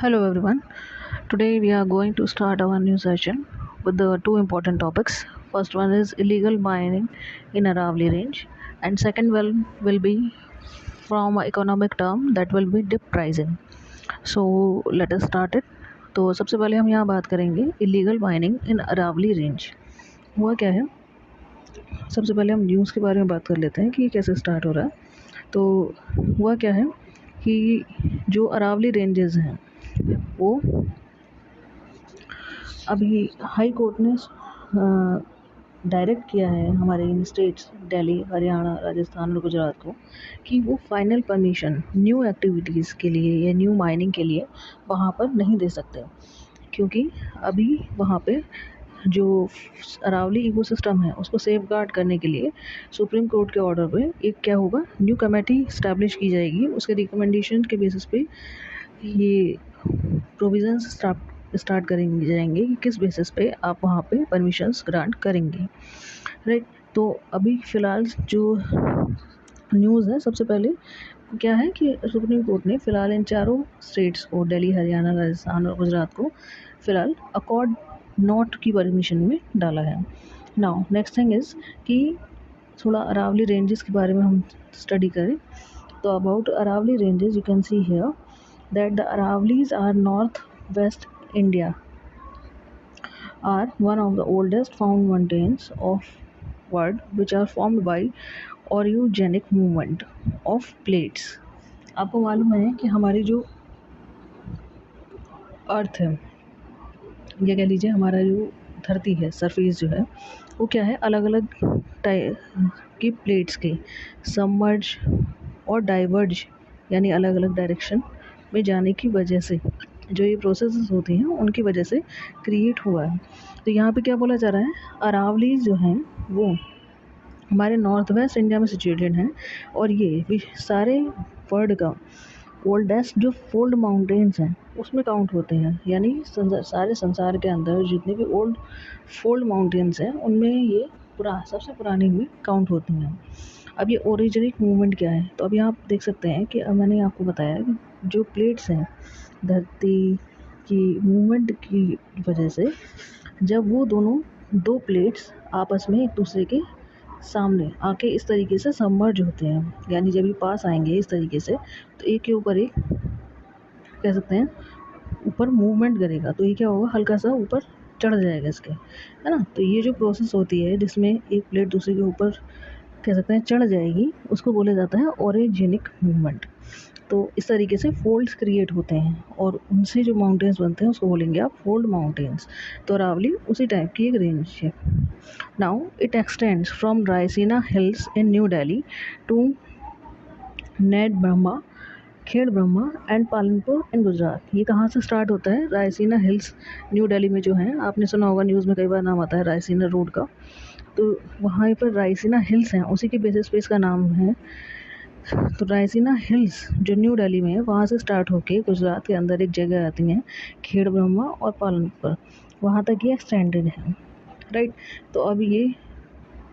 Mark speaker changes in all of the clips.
Speaker 1: Hello everyone. Today we are going to start our new session with the two important topics. First one is illegal mining in Aravali range, and second one will be from economic term that will be dip pricing. So let us start it. तो सबसे पहले हम यहाँ बात करेंगे illegal mining in Aravalli range. हुआ क्या है, सबसे पहले हम न्यूज़ के बारे में बात कर लेते हैं कि ये कैसे स्टार्ट हो रहा है। तो हुआ क्या है कि जो अरावली रेंजेस हैं वो अभी हाई कोर्ट ने डायरेक्ट किया है हमारे इन स्टेट्स दिल्ली, हरियाणा, राजस्थान और गुजरात को कि वो फाइनल परमिशन न्यू एक्टिविटीज़ के लिए या न्यू माइनिंग के लिए वहाँ पर नहीं दे सकते, क्योंकि अभी वहाँ पे जो अरावली इकोसिस्टम है उसको सेफ गार्ड करने के लिए सुप्रीम कोर्ट के ऑर्डर पे एक क्या होगा, न्यू कमेटी इस्टेब्लिश की जाएगी। उसके रिकमेंडेशन के बेसिस पे ये प्रोविजंस स्टार्ट करेंगे जाएंगे कि किस बेसिस पे आप वहाँ पे परमिशंस ग्रांट करेंगे, राइट। तो अभी फ़िलहाल जो न्यूज़ है, सबसे पहले क्या है कि सुप्रीम कोर्ट ने फ़िलहाल इन चारों स्टेट्स को, दिल्ली, हरियाणा, राजस्थान और गुजरात को फ़िलहाल अकॉर्ड नॉट की परमिशन में डाला है। नाउ नेक्स्ट थिंग इज़ कि थोड़ा अरावली रेंजेस के बारे में हम स्टडी करें। तो about Aravalli ranges you can see here that the Aravallis are northwest India, are one of the oldest found mountains of world which are formed by orogenic movement of plates। आपको मालूम है कि हमारी जो अर्थ है, या कह लीजिए हमारा जो धरती है, सरफेस जो है वो क्या है, अलग अलग टाइप की प्लेट्स के सबमर्ज और डाइवर्ज यानी अलग अलग डायरेक्शन में जाने की वजह से जो ये प्रोसेसेस होती हैं उनकी वजह से क्रिएट हुआ है। तो यहाँ पे क्या बोला जा रहा है, अरावलीज जो हैं वो हमारे नॉर्थ वेस्ट इंडिया में सिचुएटेड हैं और ये सारे वर्ल्ड का ओल्डेस्ट जो फोल्ड माउंटेन्स हैं उसमें काउंट होते हैं, यानी सारे संसार के अंदर जितने भी ओल्ड फोल्ड माउंटेन्स हैं उनमें ये सबसे पुरानी में काउंट होती हैं। अब ये ओरिजिनिक मूवमेंट क्या है, तो अभी आप देख सकते हैं कि मैंने आपको बताया कि जो प्लेट्स हैं धरती की मूवमेंट की वजह से जब वो दोनों दो प्लेट्स आपस में एक दूसरे के सामने आके इस तरीके से सबमर्ज होते हैं, यानी जब ये पास आएंगे इस तरीके से तो एक के ऊपर एक कह सकते हैं ऊपर मूवमेंट करेगा, तो ये क्या होगा, हल्का सा ऊपर चढ़ जाएगा इसके, है ना। तो ये जो प्रोसेस होती है जिसमें एक प्लेट दूसरे के ऊपर कह सकते हैं चढ़ जाएगी, उसको बोला जाता है ओरिजिनिक मूवमेंट। तो इस तरीके से फोल्ड्स क्रिएट होते हैं और उनसे जो माउंटेन्स बनते हैं उसको बोलेंगे आप फोल्ड माउंटेन्स। तो अरावली उसी टाइप की एक रेंज है। Now it extends from Raisina hills in new Delhi to Khed Brahma, Khed Brahma and Palanpur in Gujarat. ये कहाँ से स्टार्ट होता है, रायसीना हिल्स न्यू दिल्ली में जो है, आपने सुना होगा न्यूज़ में कई बार नाम आता है रायसीना रोड का, तो वहाँ पर रायसीना हिल्स हैं, उसी के बेसिस पे इसका नाम है। तो रायसीना हिल्स जो न्यू दिल्ली में है वहाँ से स्टार्ट होके गुजरात के अंदर एक जगह आती हैं खेड़ ब्रह्मा और पालनपुर, वहाँ तक ये एक्सटेंडेड है, राइट। तो अब ये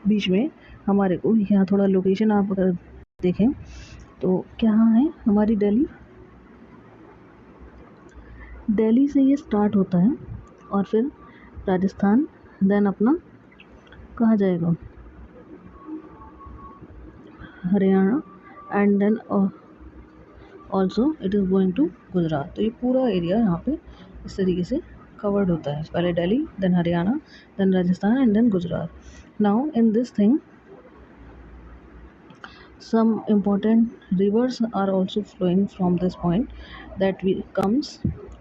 Speaker 1: बीच में हमारे को यहाँ थोड़ा लोकेशन आप अगर देखें तो क्या है, हमारी दिल्ली से ये स्टार्ट होता है और फिर राजस्थान, देन अपना कहाँ जाएगा, Haryana and then also it is going to Gujarat. तो ये पूरा एरिया यहाँ पे इस तरीके से कवर्ड होता है, पहले Delhi, then Haryana, then Rajasthan and then Gujarat. Now in this thing some important rivers are also flowing from this point that we comes।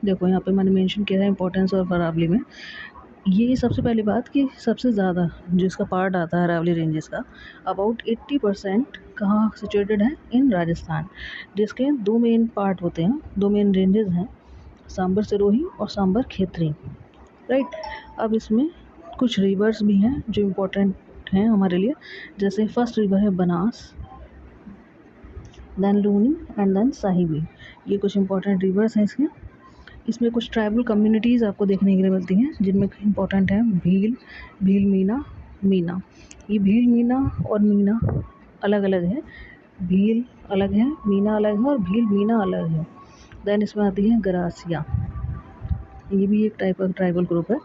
Speaker 1: देखो यहाँ पे मैंने मेंशन किया है इंपॉर्टेंस ऑफ अरावली में। ये सबसे पहली बात कि सबसे ज़्यादा जिसका पार्ट आता है अरावली रेंजेस का, अबाउट 80% कहाँ सिचुएटेड है, इन राजस्थान, जिसके दो मेन पार्ट होते हैं, दो मेन रेंजेस हैं, सांबर सिरोही और सांबर खेतरी, राइट। अब इसमें कुछ रिवर्स भी हैं जो इम्पोर्टेंट हैं हमारे लिए, जैसे फर्स्ट रिवर है Banas, then Luni and then Sahibi. ये कुछ इंपॉर्टेंट रिवर्स हैं इसके। इसमें कुछ ट्राइबल कम्युनिटीज़ आपको देखने के लिए मिलती हैं जिनमें इंपॉर्टेंट है भील, भील मीना, मीना। ये भील मीना और मीना अलग अलग है, भील अलग है, मीना अलग है और भील मीना अलग है। देन इसमें आती है ग्रासिया, ये भी एक टाइप का ट्राइबल ग्रुप है।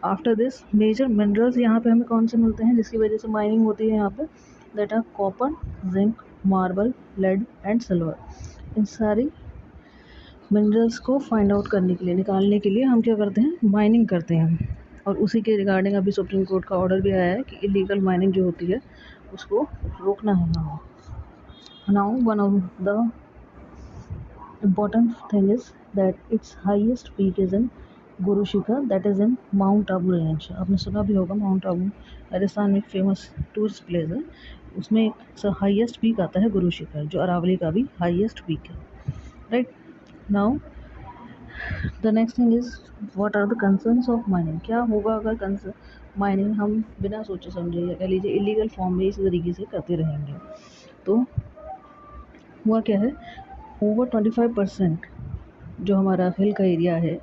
Speaker 1: आफ्टर दिस मेजर मिनरल्स यहाँ पे हमें कौन से मिलते हैं जिसकी वजह से माइनिंग होती है यहाँ पे, that are copper, zinc, marble, lead and silver. इन सारी मिनरल्स को फाइंड आउट करने के लिए, निकालने के लिए हम क्या करते हैं, माइनिंग करते हैं। और उसी के रिगार्डिंग अभी सुप्रीम कोर्ट का ऑर्डर भी आया है कि इलीगल माइनिंग जो होती है उसको रोकना है यहाँ। Now one of the important thing is that its highest peak is in Guru Shikhar, that is in mount Abu range. आपने सुना भी होगा, माउंट आबू राजस्थान में एक फेमस टूरिस्ट प्लेस है, उसमें एक हाईएस्ट पीक आता है गुरु शिखर, जो अरावली का भी हाईएस्ट पीक है, right. Now the next thing is what are the concerns of mining. क्या होगा अगर माइनिंग हम बिना सोचे समझे या कह लीजिए इलीगल फॉर्म में इसी तरीके से करते रहेंगे। तो हुआ क्या है, ओवर 25% जो हमारा हिल का एरिया है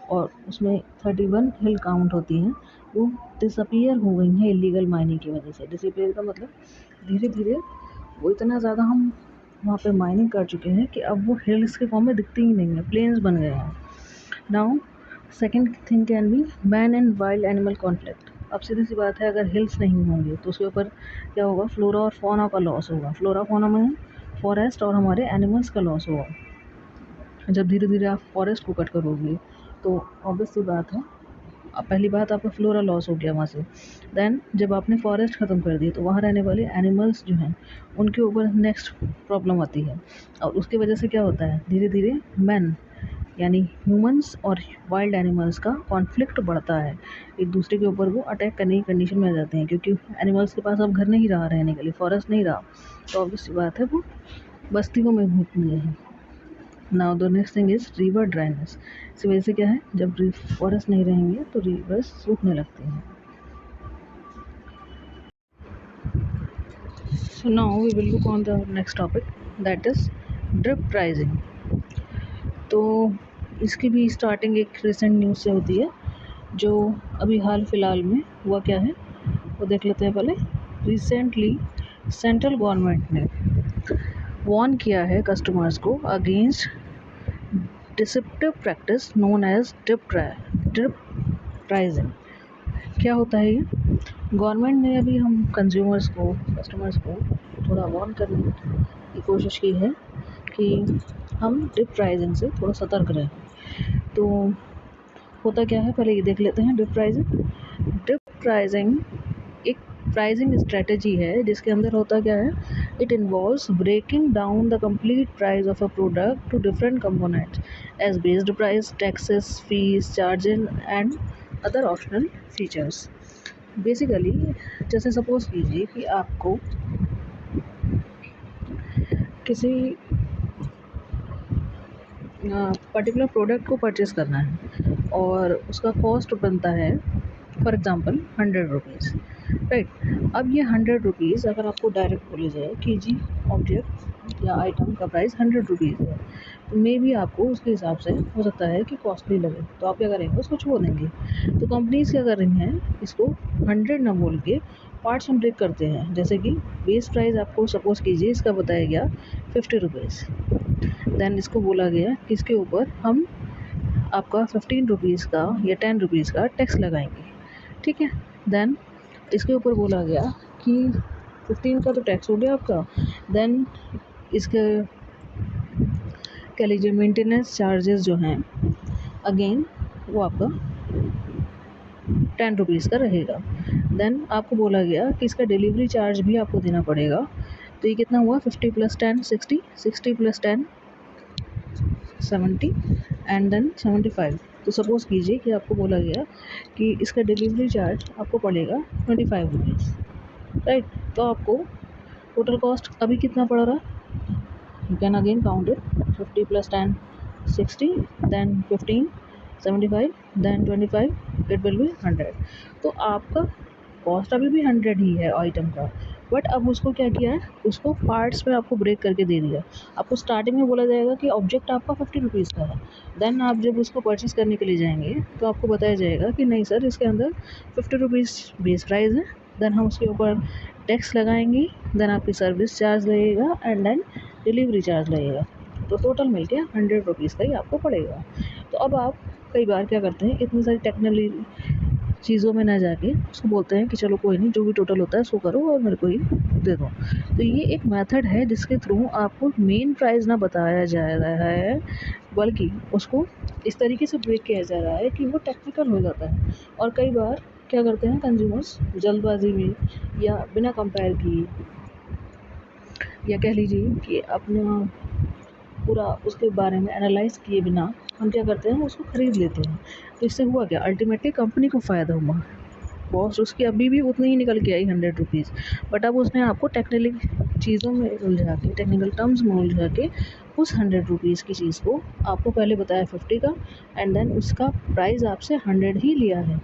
Speaker 1: और उसमें 31 हिल काउंट होती हैं, वो डिसअपियर हो गई हैं इलीगल माइनिंग की वजह से। डिसअपियर का मतलब धीरे धीरे वो इतना ज़्यादा हम वहाँ पे माइनिंग कर चुके हैं कि अब वो हिल्स के फॉर्म में दिखती ही नहीं है, प्लेन्स बन गए हैं। Now second thing can be man and wild animal conflict. अब सीधी सी बात है, अगर हिल्स नहीं होंगे तो उसके ऊपर क्या होगा, फ्लोरा और फौना का लॉस होगा। फ्लोरा फौना में फॉरेस्ट और हमारे एनिमल्स का लॉस होगा। जब धीरे धीरे आप फॉरेस्ट को कट करोगे तो ऑब्वियस सी बात है, अब पहली बात आपका फ्लोरा लॉस हो गया वहाँ से। देन जब आपने फॉरेस्ट ख़त्म कर दी तो वहाँ रहने वाले एनिमल्स जो हैं उनके ऊपर नेक्स्ट प्रॉब्लम आती है। और उसकी वजह से क्या होता है, धीरे धीरे मैन यानी ह्यूमंस और वाइल्ड एनिमल्स का कॉन्फ्लिक्ट बढ़ता है, एक दूसरे के ऊपर वो अटैक करने की कंडीशन में आ जाते हैं, क्योंकि एनिमल्स के पास अब घर नहीं रहा रहने के लिए, फॉरेस्ट नहीं रहा, तो ऑब्वियस सी बात है वो बस्तियों में घूम गए हैं। Now the next thing is river dryness. इसी वजह से क्या है, जब फॉरेस्ट नहीं रहेंगे तो रिवर्स सूखने लगते हैं। So now we will look on the next topic, that is drip pricing. तो इसकी भी स्टार्टिंग एक रिसेंट न्यूज़ से होती है, जो अभी हाल फिलहाल में हुआ क्या है वो देख लेते हैं पहले। रिसेंटली सेंट्रल गवर्नमेंट ने वार्न किया है कस्टमर्स को against deceptive practice known as drip pricing. क्या होता है ये, गवर्नमेंट ने अभी हम कस्टमर्स को थोड़ा वार्न करने की कोशिश की है कि हम ड्रिप प्राइजिंग से थोड़ा सतर्क रहें। तो होता क्या है, पहले ये देख लेते हैं ड्रिप प्राइजिंग। ड्रिप प्राइजिंग एक प्राइजिंग स्ट्रेटजी है जिसके अंदर होता क्या है, it involves breaking down the complete price of a product to different components as based price, taxes, fees, charges and other optional features. Basically जैसे सपोज कीजिए कि आपको किसी पर्टिकुलर प्रोडक्ट को परचेज़ करना है और उसका कॉस्ट बनता है फॉर एग्ज़ाम्पल 100 रुपीज़, राइट। अब ये 100 रुपीज़ अगर आपको डायरेक्ट बोले जाए कि जी ऑब्जेक्ट या आइटम का प्राइस 100 रुपीज़ है, तो मे भी आपको उसके हिसाब से हो सकता है कि कॉस्टली लगे, तो आप क्या करेंगे, उसको छोड़ देंगे। तो कंपनीज़ क्या कर रही हैं, इसको 100 ना बोल के पार्ट्स में ब्रेक करते हैं। जैसे कि बेस प्राइस आपको सपोज़ कीजिए इसका बताया गया 50 रुपीज़, देन इसको बोला गया कि इसके ऊपर हम आपका 15 रुपीज़ का या 10 रुपीज़ का टैक्स लगाएंगे, ठीक है। देन इसके ऊपर बोला गया कि 15 का तो टैक्स हो गया आपका, देन इसके कह लीजिए मेंटेनेंस चार्जेस जो हैं अगेन वो आपका 10 रुपीज़ का रहेगा। देन आपको बोला गया कि इसका डिलीवरी चार्ज भी आपको देना पड़ेगा, तो ये कितना हुआ, 50 + 10 60, 60 + 10 70 एंड देन 75। तो सपोज़ कीजिए कि आपको बोला गया कि इसका डिलीवरी चार्ज आपको पड़ेगा 25 रुपीज़, राइट। तो आपको टोटल कॉस्ट अभी कितना पड़ रहा, you can again count it, 50 + 10 60, then 15 75, then 25, it will be 100। तो आपका कॉस्ट अभी भी 100 ही है आइटम का, बट अब उसको क्या किया है, उसको पार्ट्स में आपको ब्रेक करके दे दिया। आपको स्टार्टिंग में बोला जाएगा कि ऑब्जेक्ट आपका 50 रुपीज़ का है, देन आप जब उसको परचेज़ करने के लिए जाएंगे तो आपको बताया जाएगा कि नहीं सर, इसके अंदर 50 रुपीज़ बेस प्राइस है, देन हम उसके ऊपर टैक्स लगाएंगे, देन आपकी सर्विस चार्ज लगेगा एंड देन डिलीवरी चार्ज लगेगा। तो टोटल मिल के 100 रुपीज़ का ही आपको पड़ेगा। तो अब आप कई बार क्या करते हैं, इतनी सारी टेक्निकली चीज़ों में ना जाके उसको बोलते हैं कि चलो कोई नहीं, जो भी टोटल होता है उसको करो और मेरे को ही दे दो। तो ये एक मेथड है जिसके थ्रू आपको मेन प्राइस ना बताया जा रहा है, बल्कि उसको इस तरीके से ब्रेक किया जा रहा है कि वो टेक्निकल हो जाता है। और कई बार क्या करते हैं कंज्यूमर्स, जल्दबाजी में या बिना कंपेयर किए, या कह लीजिए कि अपना पूरा उसके बारे में एनालाइज़ किए बिना हम क्या करते हैं, उसको ख़रीद लेते हैं। तो इससे हुआ क्या, अल्टीमेटली कंपनी को फ़ायदा हुआ। कॉस्ट उसकी अभी भी उतनी ही निकल के आई 100 रुपीज़, बट अब उसने आपको टेक्निकल चीज़ों में उलझा के, टेक्निकल टर्म्स में उलझा के उस 100 रुपीज़ की चीज़ को आपको पहले बताया 50 का, एंड देन उसका प्राइस आपसे 100 ही लिया है।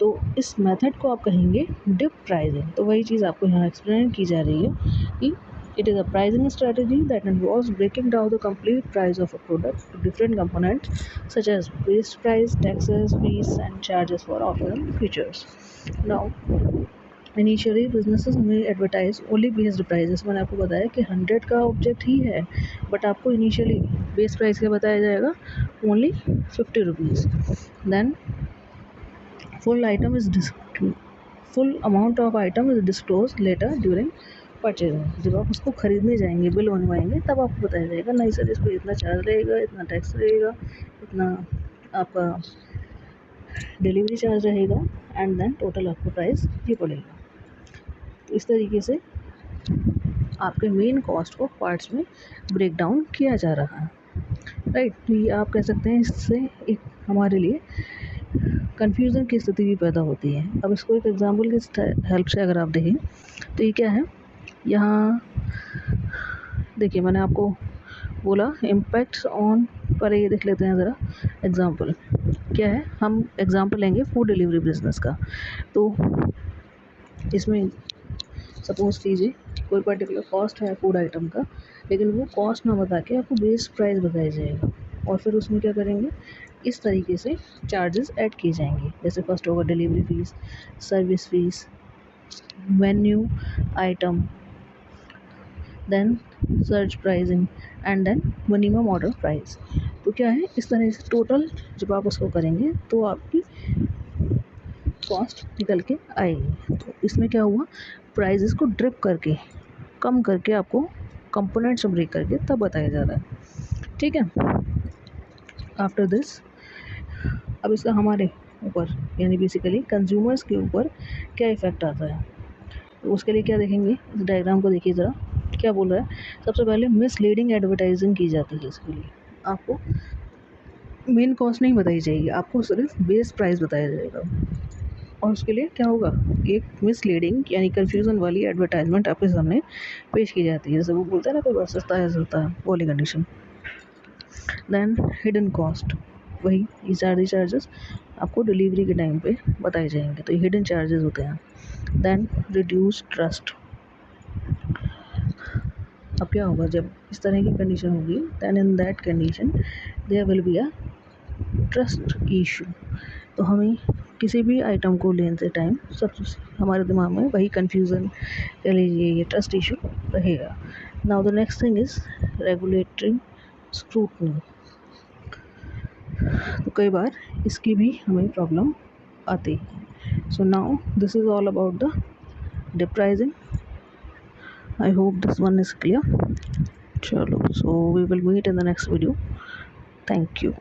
Speaker 1: तो इस मेथड को आप कहेंगे डिप प्राइसिंग। तो वही चीज़ आपको यहाँ एक्सप्लेन की जा रही है कि it is a pricing strategy that involves breaking down the complete price of a product to different components such as base price, taxes, fees and charges for optional features. Now initially businesses may advertise only based prices. मैंने आपको बताया कि 100 का object ही है, but आपको initially base price क्या बताया जाएगा, only 50 rupees. Then full amount of item is disclosed later during purchasing. जब आप उसको ख़रीदने जाएंगे, बिल बनवाएंगे, तब आपको बताया जाएगा नहीं सर इस पर इतना चार्ज रहेगा, इतना टैक्स रहेगा, इतना आपका डिलीवरी चार्ज रहेगा, एंड देन टोटल आपको प्राइस ये पड़ेगा। तो इस तरीके से आपके मेन कॉस्ट को पार्ट्स में ब्रेक डाउन किया जा रहा है, राइट। तो ये आप कह सकते हैं, इससे एक हमारे लिए कन्फ्यूज़न की स्थिति भी पैदा होती है। अब इसको एक एग्जाम्पल की हेल्प से अगर आप देखें तो ये क्या है, यहाँ देखिए मैंने आपको बोला इम्पैक्ट्स ऑन, पर ये देख लेते हैं ज़रा एग्जांपल क्या है। हम एग्जांपल लेंगे फूड डिलीवरी बिजनेस का। तो इसमें सपोज़ कीजिए कोई पर्टिकुलर कॉस्ट है फूड आइटम का, लेकिन वो कॉस्ट ना बता के आपको बेस प्राइस बताया जाएगा, और फिर उसमें क्या करेंगे, इस तरीके से चार्जेस ऐड किए जाएंगे। जैसे फर्स्ट होगा delivery fee, service fee, menu item, then search pricing and then minimum order price. तो क्या है, इस तरह से टोटल जब आप उसको करेंगे तो आपकी कॉस्ट निकल के आएगी। तो इसमें क्या हुआ, प्राइजेस को ड्रिप करके, कम करके, आपको कंपोनेंट्स ब्रेक करके तब बताया जा रहा है, ठीक है। आफ्टर दिस अब इसका हमारे ऊपर यानी बेसिकली कंज्यूमर्स के ऊपर क्या इफ़ेक्ट आता है, तो उसके लिए क्या देखेंगे, इस डायग्राम को देखिए ज़रा क्या बोल रहा है। सबसे पहले मिसलीडिंग एडवर्टाइजिंग की जाती है। इसके लिए आपको मेन कॉस्ट नहीं बताई जाएगी, आपको सिर्फ बेस प्राइस बताया जाएगा, और उसके लिए क्या होगा, एक मिसलीडिंग यानी कन्फ्यूज़न वाली एडवर्टाइजमेंट आपके सामने पेश की जाती है। जैसे वो बोलते हैं ना, कोई बार सस्ता है वाली कंडीशन। देन हिडन कॉस्ट, वही ये सारे चार्जेस आपको डिलीवरी के टाइम पे बताए जाएंगे, तो ये हिडन चार्जेस होते हैं। देन रिड्यूस ट्रस्ट, अब क्या होगा जब इस तरह की कंडीशन होगी, then in that condition there will be a trust issue. तो हमें किसी भी आइटम को लेने टाइम सब हमारे दिमाग में वही कन्फ्यूज़न कह लीजिए, ये ट्रस्ट इशू रहेगा। Now the next thing is regulatory scrutiny. तो कई बार इसकी भी हमें प्रॉब्लम आती है। So now this is all about the depricing. I hope this one is clear. Chalo, so we will meet in the next video. Thank you.